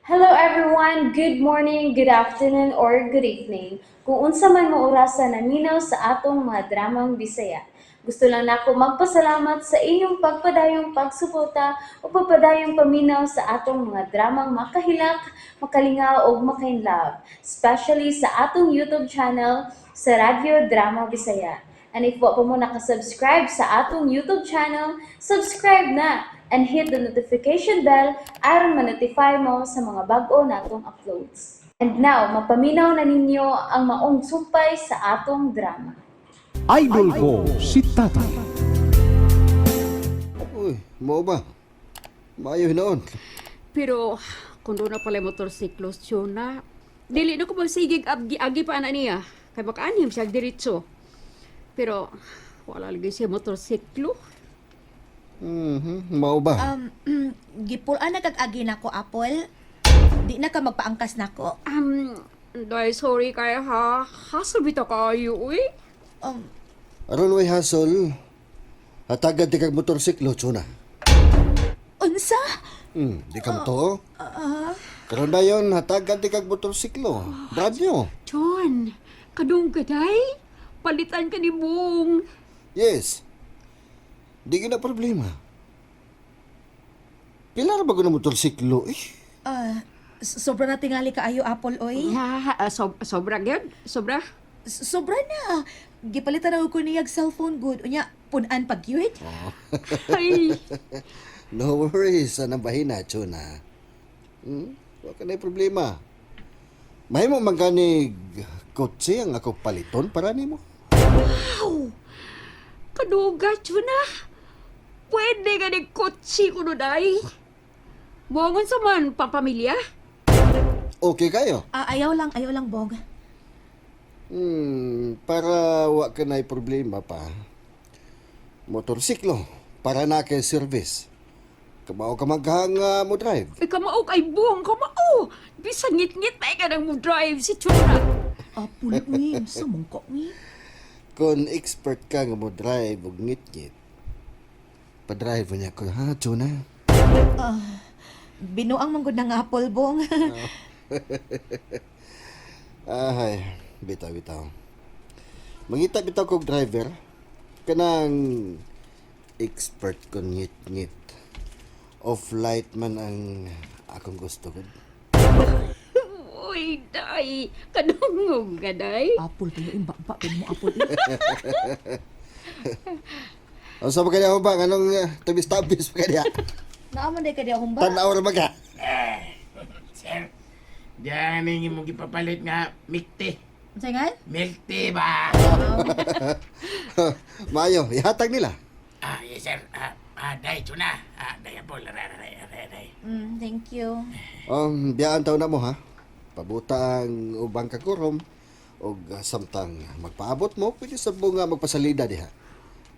Hello everyone, good morning, good afternoon, or good evening. Kung unsa man mo orasan naminaw sa atong mga dramang Bisaya. Gusto lang nako magpasalamat sa inyong pagpadayong pagsuporta o pagpadayong paminaw sa atong mga dramang makahilak, makalingaw o makainlove, especially sa atong YouTube channel sa Radyo Drama Bisaya. And if wa pa mo nakasubscribe sa atong YouTube channel, subscribe na and hit the notification bell aron ma-notify mo sa mga bag-o natong uploads. And now, mapaminaw na ninyo ang maong sumpay sa atong drama. Idol ko si Tata. Uy, mo ba? Maayo hinaon. Pero, kung doon na pala yung motorsiklo, na, dili na ko magsigig agi pa na niya. Kaya makaanim siya diretso. Pero, wala lagi siya motorsiklo. Mao ba? Gipulan na kag-agi nako, Apple. Di na ka magpaangkas nako. Dahil sorry kaya ha. Hassle bita kayo, uy. Aron way hasol. Hatagad di kag motorsiklo, Chuna. Unsa? Di ka mo to? Karon na yun, hatagad di kag motorsiklo. Brad nyo. John, kadung gaday? Palitan ka ni Bong. Yes. Di ka na problema. Pila na ba ko na motorsiklo? Sobra na tingali kaayo, Apple, oy. Sobra gyud? Sobra? Sobra na. Gipalitan na ko niyag cellphone good. Unya, punan pag yun. Ay, No worries, anang bahina, Chuna. Wala ka na problema. May mo maganig kotse ang ako paliton para ni mo. kaduga, Chuna. Pwede ka ni kotsi ko day. Buwangon sa man, pampamilya? Okay kayo? Ayaw lang, Bog. Para wa ka na problema pa. Motorsiklo, para na kay service. Kamao ka maghanga mo drive. Kamao kay buwang kamao. Bisa ngit-ngit na ka nang mo drive si Chuna. Apple, uy. Sa mong uy. Kung expert ka nga mo drive og ngit-ngit, pa-drive niya ko, ha, Chuna? Binuang manggod ng Apple, Bong. Ay, bitaw. Mangita-bitaw kog driver, kanang expert kon ngit-ngit. Off-light man ang akong gusto ko. Uy, day. Kadungog ka, day. Apple, tayo imba-imba. Pwede mo, Apple. Ang sa kanya ako ba? Anong tabis-tabis pa kanya? Naaman day ka di akong ba? Tanaw na maga. Sir, diyan yung mong ipapalit nga mikte. Sangan? Milk ba? Mayo, ihatag nila. Yes sir. Day, Chuna. Day, Apol. Day. Thank you. Biyaan taon na mo ha. Pabuta ang ubang kakurom. O samtang magpaabot mo, pwede sa bunga magpasalida diha.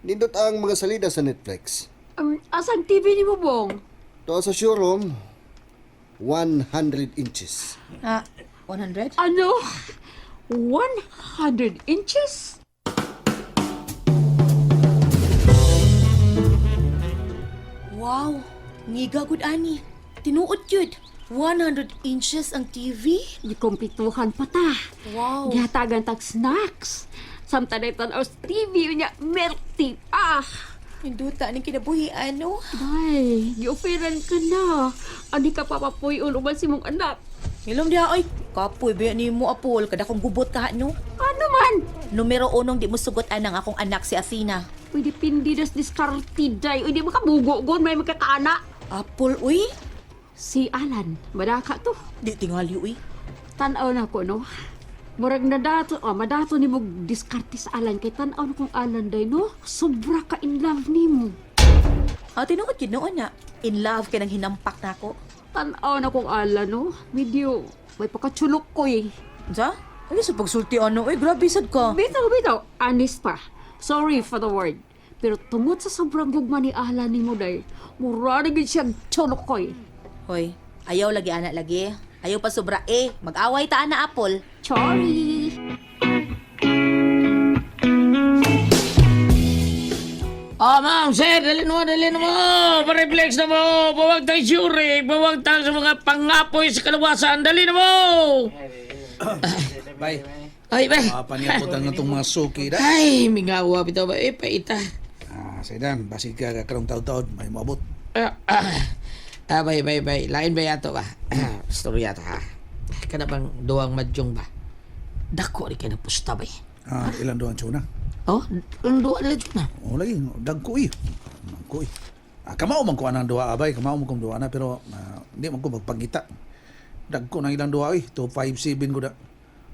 Nindot ang mga salida sa Netflix. Asan TV ni mo, Bong? To sa showroom, 100 inches. 100? Ano? 100 inches? Wow! Ngiga gud ani. Tinuod yun. 100 inches ang TV? Gikumpituhan pa ta. Wow! Gihatagan tag snacks. Samtang tanaw sa TV niya, milk tea. Hinduta ni kinabuhi ano? Ay, gi-offeran ka na. Ani ka papapoy uluman si mong anak. Hilom dia ay. Kapoy ba ni mo Apol kada kong gubot ka no? Ano man? Numero 1 di mo sugot anang akong anak si Asina. Pwede pindi das diskartiday. Uy, di makabugo-gon, may magkakaana. Apol uy. Si Alan, madaka to. Di tingali uy. Tanaw na ko, no? Murag na dato, madato ni mo diskarte sa Alan. Kay tanaw na kong Alan day, no? Sobra ka in love ni mo. Tinuod yun noon na. In love ka nang hinampak na ako. Tanaw na kong Alan, no? Medyo, may pakatsulok ko eh. Sa? Ano sa pagsulti ano? Eh, grabe sad ka. Bitaw. Honest pa. Sorry for the word. Pero tungod sa sobrang gugma ni Alan ni mo day, mura na gid siyang tsulok ko eh. Hoy, ayaw lagi anak lagi. Ayaw pa sobra mag-away ta na Apol. Sorry. Ma'am, sir, dali mo. Pa-reflex na mo. Bawag tayo sure. Bawag tayo sa mga pangapoy sa kalawasan. Dali na mo. Bay, Ay, bay. paniapot ang itong mga suki da. Ay, mingawa bitaw ba? Paita. Saydan, basig ka karong taon-taon, may maabot. Bay. Lain ba yato ba? Storya to ha. Kana bang duwang madyong ba? Dako rin kayo na pusta bay. Ilan doon siya na? Oh, ang duwa nila dyan na. Lagi, dagko Dagko kamao man ko anang duwa, abay. Kamao man kong duwa na, pero hindi man ko magpangita. Dagko ng ilang duwa, 257 ko da.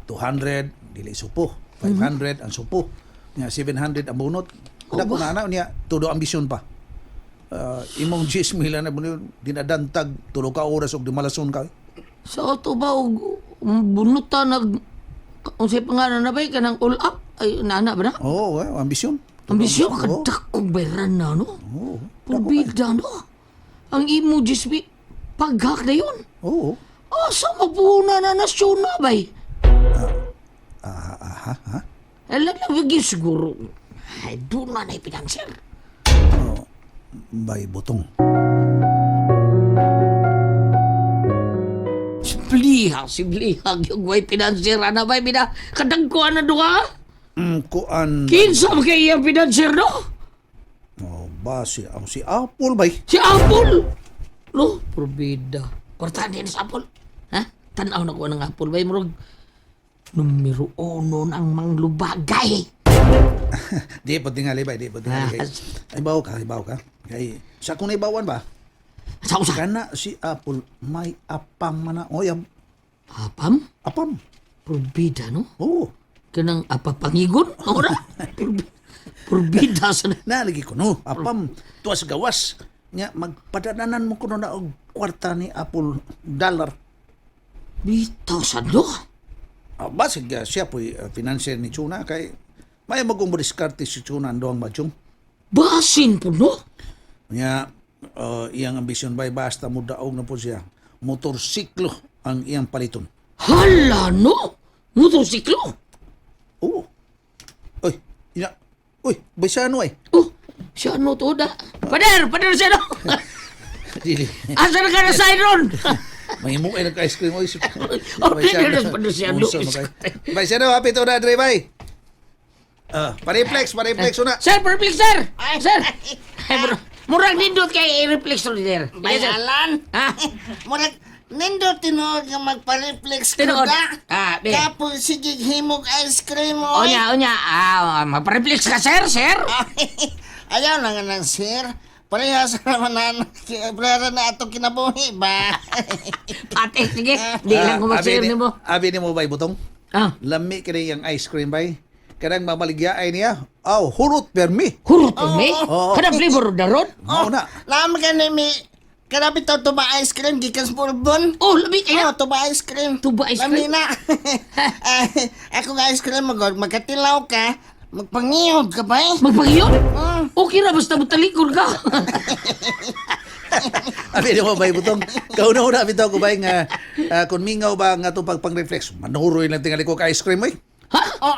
200, dili supo. 500 ang supo. Nga 700 ang bunot. Dagko na niya, todo ambisyon pa. Imong 10 mila na dinadantag, tulo ka oras o dimalason ka. Sa auto ba, bunutan unsay pangalan na bay ka ng all up? Ay, nana ba na? Oo, ambisyon. Ambisyon, Oo. kadakong bayran na, no? Oo. Purbida, no? Ang emojis, paghak na yun. Oo. Asa mapuna na nasyon na, bay? Ha? Alam na, wag yun siguro. Ay, doon na na ipinansir. Bay butong. Siblihag yung way pinansir. Ano ba, kadagkuhan na duha? Kuan. Kinsa mo kayo yung pinansir, no? Ba si Apple bay. Si Apple! No, probida. Kortahan din sa Apple. Ha? Tanaw na ko ng Apple. Bay, murag, numero 1 ang manglubagay. Di po tingali bay, di po tingali. Ibaw ka. Kay sa kung ibawan ba? Sa usa? Kana si Apple may apam man na. Oyam, Apam? apam. Probida, no? Oo. Kanang apapangigon? Ora? Probida sa na. Nalagi ko no, apam. Tuwas gawas. Nya magpadadanan mo kuno na og kwarta ni Apple dollar. Bitaw sa do? Basig siya po financier ni Chuna kay may magong diskarte si Chuna ando ang madyong. Basin po, no? Nya iyang ambisyon bay basta mo daog na po siya. Motorsiklo ang iyang paliton. Hala, no? Motorsiklo? Oo. Oy, ina. Uy, baysano ay. Oh, siya ano to da? Pader siya, no? Dili. Asa na ka na sa ron? May mo ay nagka-ice cream oy. Pader siya, no? Baysano happy to na dre bay. Pa-reflex una. Sir, perfect, sir! Sir! Ay, murag nindot kay i-reflex rin, sir. Bayalan? Ha? Murag, nindot tinuod nga magpa-reflex ko Tinuod? da. Be. Kapon sige himog ice cream O mo. nya. Magpa-reflex ka, sir, sir? Ayaw na nga ng sir. Parehas naman na ato kinabuhi ba? Pati, sige. Di lang ko mag-share ni mo. Abi ni mo bay butong. Ah, Lami kini yang ice cream bay. Kanang mamaligyaay niya. Hurot permi. hurot po, me? Oo. Kada flavor da ron? Mao na. Naman ka na may karapit to ba ice cream gikan sa Bourbon? Oh, labi kayo. Tuba ice cream. Tuba ice cream? Lami na. Ako nga ice cream, magkatilaw ka, magpangiyod ka ba eh? Magpangiyot? Okay na, basta matalikod ka. Abi ni mo bay butong. Kauna-una bitaw ko bay nga kun mingaw ba nga to pagpang-reflex. Manuroy lang tingali ko ka ice cream oy. Oh,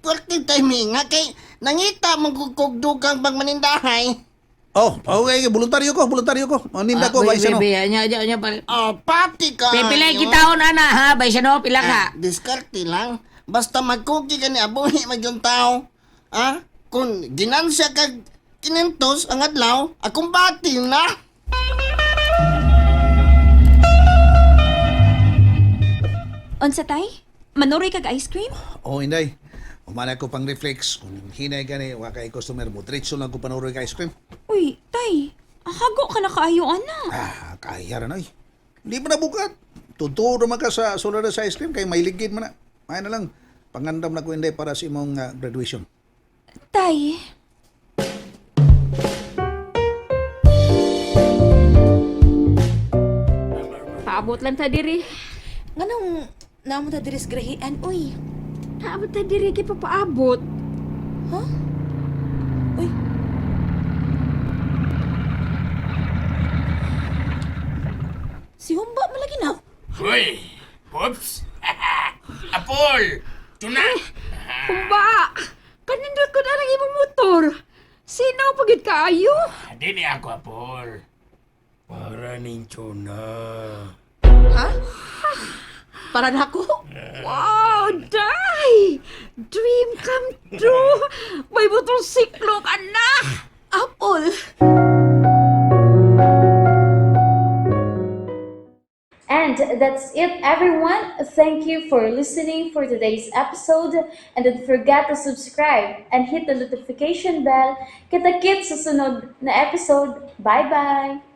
pwerte timing nga kay nangita magkukugdugang pag manindahay. Okay, voluntaryo ko. Ninda ko bay sano. Bebe, nya, pare. Oh, pati ka. Pipilay kita na na, ha? Bay siya, no? Pila ka. Diskarte lang. Basta magkuki ka ni abuhi magyong tao. Ah, kung ginansya ka kinintos ang adlaw, akong pati na. Unsa tay? Manuroy kag ice cream? Inday. Umana ko pang reflex. Kung hinay gani wa kay customer mo, diretso lang ko panuroy ka ice cream. Uy, tay. Hago ka na kaayo ana. Kaya ra na oy. Hindi mo na bukat. Tuturo man ka sa solar sa ice cream kay may ligid man na. May na lang. Pangandam na ko inday para sa imong graduation. Tay. Paabot lang ta diri. Nganong namo ta diris grahian, uy. Paabot ta diri, kay papaabot. Huh? Uy. Si Humba malagi na. Hoy! Pops! Apol! Tuna! Kumba! Kanindot ko na lang imong motor. Sino pagid kaayo? Di ni ako, Apol. Para ning tuna. Ha? Para na ako? Wow, day! Dream come true! May motorsiklo ka na! Apple! And that's it, everyone. Thank you for listening for today's episode. And don't forget to subscribe and hit the notification bell. Kita-kits sa sunod na episode. Bye-bye!